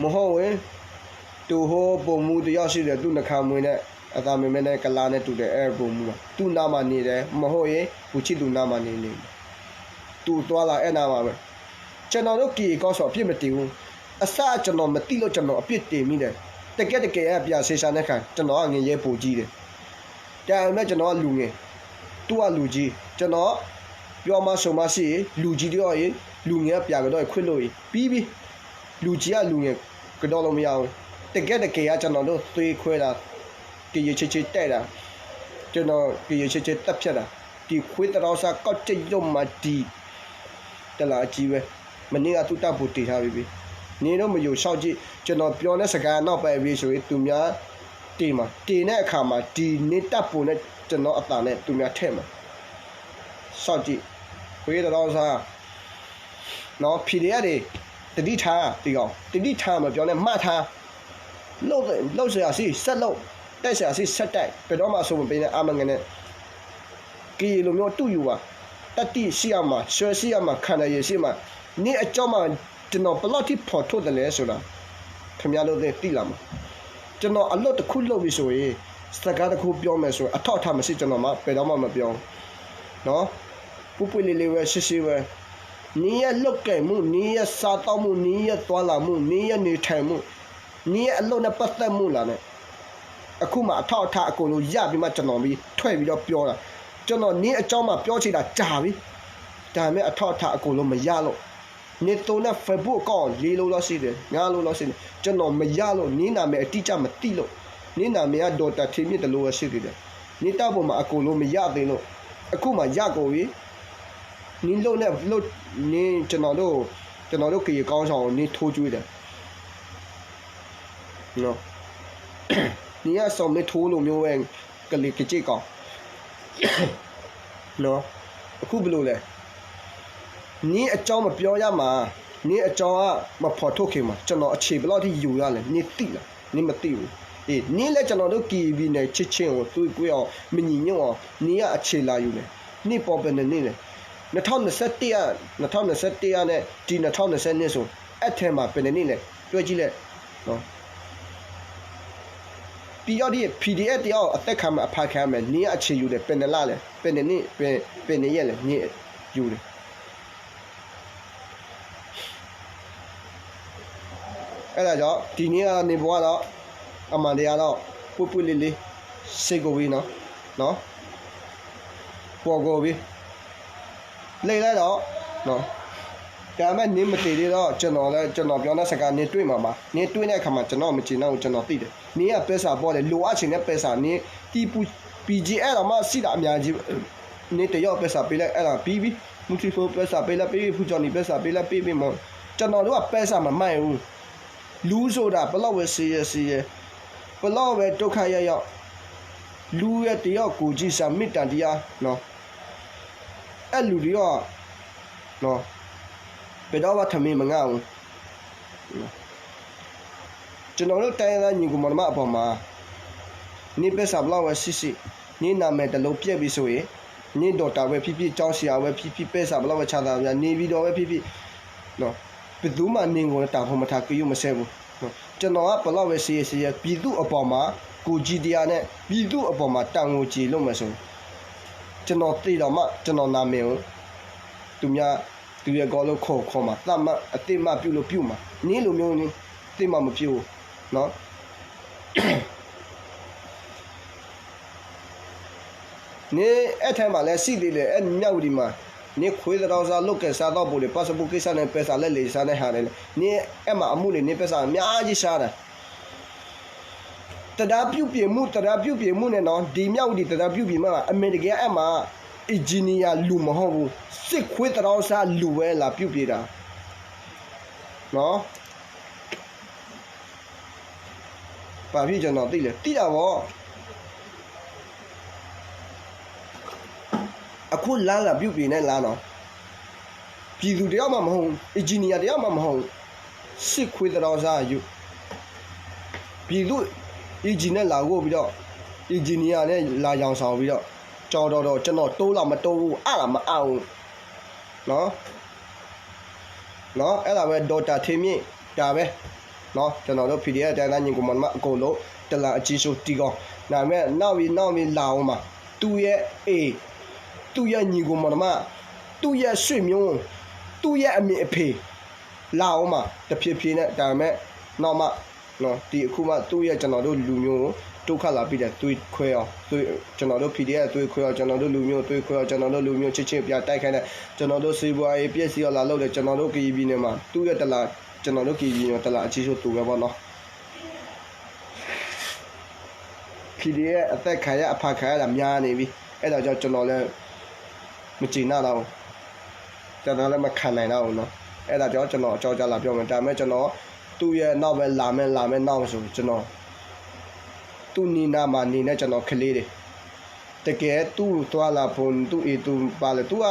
မဟုတ်ဝင်သူဟိုပုံမှုတယောက်ရှိတယ်သူနှခါမွေးနဲ့အသာမင်းနဲ့ကလာနဲ့တူတယ်အဲ့ပုံမှုကသူ့နားမှာနေတယ်မဟုတ်ရင်ဘူချစ်သူနားမှာနေသူသွားလာအဲ့နားမှာပဲကျွန်တော်တို့ကောက်ဆော့အပြစ်မတည်ဘူးအစကျွန်တော်မတိလို့ကျွန်တော်အပြစ်တင်မိတယ်တကယ်ပြဆေးရှာတဲ့ခါကျွန်တော်ကငရဲပူကြီးတယ်ဒါပေမဲ့ကျွန်တော်ကလူငယ်သူကလူကြီးကျွန်တော်ပြောမှဆိုမှရှိလူကြီးတယောက်ရေလူငယ်ကပြကတော့ခွစ်လို့ပြီးလူကြီးကလူငယ်ကတော့လို့မရဘူးတကယ်ကကျွန်တော်တို့သွေးခွဲတာကြည်ချစ်တဲ့တာကျွန်တော်ကြည်ချစ်တက်ဖြတ်တာဒီခွေးတော်စားကောက်ကြရုံမှဒီတလာအကြီးပဲမနေ့ကသူ့တပ်ဖို့တည်ထားပြီနေတော့မယူလျှောက်ကြည့်ကျွန်တော်ပြောတဲ့စကားနောက်ပဲပြီးဆိုရင်သူများတေးမှာတေးတဲ့အခါမှာဒီနေတပ်ဖို့နဲ့ကျွန်တော်အတန်နဲ့သူများထဲ့မှာလျှောက်ကြည့်ခွေးတော်စားနော်ဖြီရတွေတတိထားဒီကောင်တတိထားမှာပြောနေမှတ်ထားလှုပ်เสียစီဆက်လှုပ်တက်เสียစီဆက်တိုက်ဘယ်တော့မှဆိုမပေးနဲ့အာမငနဲ့ကီလိုမျိုးတူယူပါတတိရှိရမှာဆွဲရှိရမှာခံရရှိမှာနေအကြောင်းမှကျွန်တော်ဘလောက်ထိဖော်ထုတ်တယ်လဲဆိုတာခင်ဗျားတို့သိလာမှာကျွန်တော်အလွတ်တစ်ခုလုပ်ပြီဆိုရင်စကားတစ်ခုပြောမယ်ဆိုရင်အထောက်အထားမရှိကျွန်တော်မှဘယ်တော့မှမပြောနော်ပူပူလေးလေးပဲရှိပဲနေရလုတ်ကဲမှုနေရစားတော့မှုနေရသွားလာမှုနေရနေထိုင်မှုနေရအလုပ်နဲ့ပတ်သက်မှုလာနဲ့အခုမှအထောက်အထားအကုန်လုံးရပြီးမှကျွန်တော်ပြီးထွက်ပြီးတော့ပြောတာကျွန်တော်နေအကြောင်းမှပြောချင်တာကြာပြီဒါပေမဲ့အထောက်အထားအကုန်လုံးမရလို့နေတော့နဲ့ Facebook ကောင်း၄လို့လောက်ရှိတယ်၅လို့လောက်ရှိတယ်ကျွန်တော်မရလို့နေနာမယ်အတိအကျမသိလို့နေနာမယ်ကဒေါ်တာထေမြင့်တလို့ရှိသေးတယ်နေတောက်ပေါ်မှာအကုန်လုံးမရသေးလို့အခုမှရကုန်ပြီနင်းလုံးနဲ့လို့နင်းကျွန်တော်တို့ကေကောင်းဆောင်နင်းထိုးကျွေးတယ်နော်နင်းကဆောင်မထိုးလို့မျိုးပဲကလေးကြည့်ကောင်းနော်အခုဘယ်လိုလဲနင်းအကြောင်းမပြောရမှာနင်းအကြောင်းကမဖော်ထုတ်ခင်မှာကျွန်တော်အခြေဘယ်လောက်ထိယူရလဲနင်းသိလားနင်းမသိဘူးအေးနင်းလည်းကျွန်တော်တို့ KB နဲ့ချစ်ချင်းကိုတွေးကွေးအောင်မညီညွတ်အောင်နင်းကအခြေလာယူတယ်နင်းပေါ်ပဲနေနေ2021နဲ့ဒီ2020နှစ်ဆိုအဲ့ထဲမှာဘယ်နှစ်လဲတွဲကြည့်လိုက်နော်ပြီးတော့ဒီ PDF တယောက်အသက်ခံမှာအဖခံမယ်နင်းအခြေယူတယ်ဘယ်နှစ်လလဲဘယ်နှစ်ဘယ်နှစ်ရက်လဲနင်းယူတယ်အဲ့ဒါကြောင့်ဒီနေ့ကနေဘွားတော့အမှန်တရားတော့ပွလေးလေးစိတ်ကိုပြီးနော်ပေါ်ကိုပြီးလိမ့်လိုက်တော့နော်ဒါမှနင်းမတည်သေးတော့ကျွန်တော်ပြောတဲ့စကားနင်းတွေ့မှာပါနင်းတွေ့တဲ့အခါမှာကျွန်တော်မချင်တော့ကျွန်တော်သိတယ်နင်းကပဲစာပေါ်တယ်လိုအပ်ချင်တဲ့ပဲစာနင်းတီပူ PGL တော့မှစီတာအများကြီးနင်းတရော့ပဲစာပေးလိုက်အဲ့ဒါပြီးပြီမူတီဖိုပဲစာပေးလိုက်ပြီးဖူဂျော်နီပဲစာပေးလိုက်ပြီးမောကျွန်တော်တို့ကပဲစာမမှန်ဘူးလူဆိုတာဘလောက်ပဲစီရဘလောက်ပဲဒုက္ခရောက်လူရဲ့တယောက်ကိုကြည့်စာမေတ္တာတရားနော်အဲ့လူတွေကနော်ဘယ်တော့မှထမင်းမငါဘူးကျွန်တော်တို့တိုင်းသားညီကောင်မအပေါ်မှာနေပစာဘလောက်ပဲစစ်နေနာမည်တလုံးပြက်ပြီးဆိုရင်နေဒေါ်တာပဲဖြစ်ကြောင်းဆရာပဲဖြစ်ပဲစာဘလောက်ပဲချတာဗျာနေပြီးတော့ပဲဖြစ်နော်ဘယ်သူမှနေကိုတာဖို့မထားကြည့်မဆဲဘူးနော်ကျွန်တော်ကဘလောက်ပဲစီရပြည်သူအပေါ်မှာကိုကြည်တရားနဲ့ပြည်သူအပေါ်မှာတန်ကိုကြည်လို့မဆိုကျွန်တော်သိတော့မှကျွန်တော်နာမည်ကိုသူများ သူရဲ့ကောလို့ခေါ်မှာတတ်မှအတိမပြုလို့ပြုမှာနင်းလိုမျိုးနင်းတိမမပြုနော်နေအဲ့ထိုင်မှာလဲစီသေးလေအဲ့မြောက်ဒီမှာနေခွေးတော်စားလုတ်ကစားတော့ပို့လေပတ်စပို့ကိစ္စနဲ့ပဲစားလက်လေစားနဲ့ဟာတယ်နေအဲ့မှာအမှုလေနေပဲစားအများကြီးရှားတယ်တရားပြုပြင်မှုနဲ့နော်ဒီမြောက်ဒီတရားပြုပြင်မှာအမေရိကန်အဲ့မှာအင်ဂျင်နီယာလူမဟုတ်ဘူးစစ်ခွေးတော်စားလူပဲလာပြုပြင်တာနော်ပါပြီကျွန်တော်သိလေတိတာဗောအခုလာပြုတ်ပြင်းနဲ့လာတော့ပြည်သူတယောက်မှမဟုတ်အင်ဂျင်နီယာတယောက်မှမဟုတ်စစ်ခွေးတော်စားယူပြည်သူအင်ဂျင်နဲ့လာကိုပြီးတော့အင်ဂျင်နီယာနဲ့လာရောင်ဆောင်ပြီးတော့ကြော်တော့ကျွန်တော်တိုးလာမတိုးဘူးအဲ့ဒါမအောင်နော်အဲ့ဒါပဲဒေါက်တာထေမြင့်ဒါပဲနော်ကျွန်တော်တို့ PDF တိုင်းသားညီကောင်မအကုန်လုံးတလန်အကြီးဆုံးတီကောဒါပေမဲ့နောက်ပြီးလာအောင်မှာသူ့ရဲ့သူ့ရဲ့ညီကောင်မသူ့ရဲ့ဆွေမျိုးသူ့ရဲ့အမေအဖေလာအောင်မှာတဖြည်းဖြည်းနဲ့ဒါပေမဲ့နောက်မှနော်ဒီအခုမှသူ့ရဲ့ကျွန်တော်တို့လူမျိုးကိုဒုက္ခလာပြီးတဲ့သွေးခွဲအောင်ကျွန်တော်တို့ PDF သွေးခွဲအောင်ကျွန်တော်တို့လူမျိုးသွေးခွဲအောင်ကျွန်တော်တို့လူမျိုးချစ်ချင်းပြတိုက်ခိုင်းတဲ့ကျွန်တော်တို့စေပွားရေးပြည့်စည်လာလို့တဲ့ကျွန်တော်တို့ KB နဲ့မှာသူ့ရဲ့တလားကျွန်တော်တို့ KB နဲ့တလားအချီးဆိုးသူပဲပေါ့နော် PDF အသက်ခံရအဖခံရတာများနေပြီအဲ့ဒါကြောင့်ကျွန်တော်လည်းမကြည်နာတော့ကျွန်တော်လည်းမခံနိုင်တော့ဘူးနော်အဲ့ဒါကြောင့်ကျွန်တော်အကြောက်ကြလာပြောမယ်ဒါပေမဲ့ကျွန်တော်သူ့ရဲ့နောက်ပဲလာမယ်နောက်ဆိုကျွန်တော်သူ့နီနာမှာနေနဲ့ကျွန်တော်ခလေးတယ်တကယ်သူ့သွားလာပုံသူ့သူပါလေသူက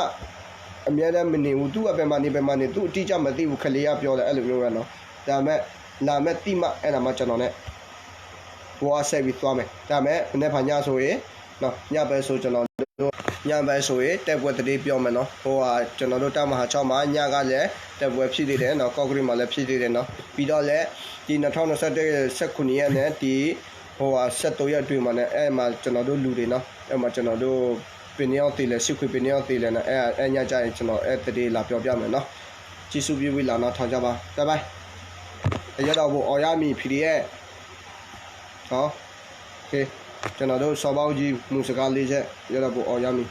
အများနဲ့မနေဘူးသူကဘယ်မှာနေသူအတိအကျမသိဘူးခလေးကပြောတယ်အဲ့လိုမျိုးပဲနော်ဒါပေမဲ့လာမဲ့တိမအဲ့ဒါမှကျွန်တော်နဲ့ဘောဆက်ပြီးသွားမယ်ဒါပေမဲ့မနေ့ကညဆိုရင်နော်ညပဲဆိုကျွန်တော်ညပဲဆိုရင်တက်ပွဲတတိပြောမယ်နော်ဟိုဟာကျွန်တော်တို့တမဟာ6မှာညကလည်းတက်ပွဲဖြစ်သေးတယ်နော်ကော့ကရစ်မှာလည်းဖြစ်သေးတယ်နော်ပြီးတော့လည်းဒီ2021 19ရက်နဲ့ဒီဟိုဟာ73ရက်အတွင်းမှာလည်းအဲ့မှာကျွန်တော်တို့လူတွေနော်အဲ့မှာကျွန်တော်တို့ပင်ရောက်တည်လဲစစ်ခွေပင်ရောက်တည်လဲနော်အဲ့ညကြရင်ကျွန်တော်အဲ့တတိလာပြောပြမယ်နော်ကြည့်စုပြပြီးလာတော့ထောင်ကြပါဘိုင်ဘိုင်အရတော့ဘအော်ရမီ PDF ဟောโอเคကျွန်တော်တို့စော်ပေါင်းကြီးမူစကား၄ချက်ရတော့ဘအော်ရမီ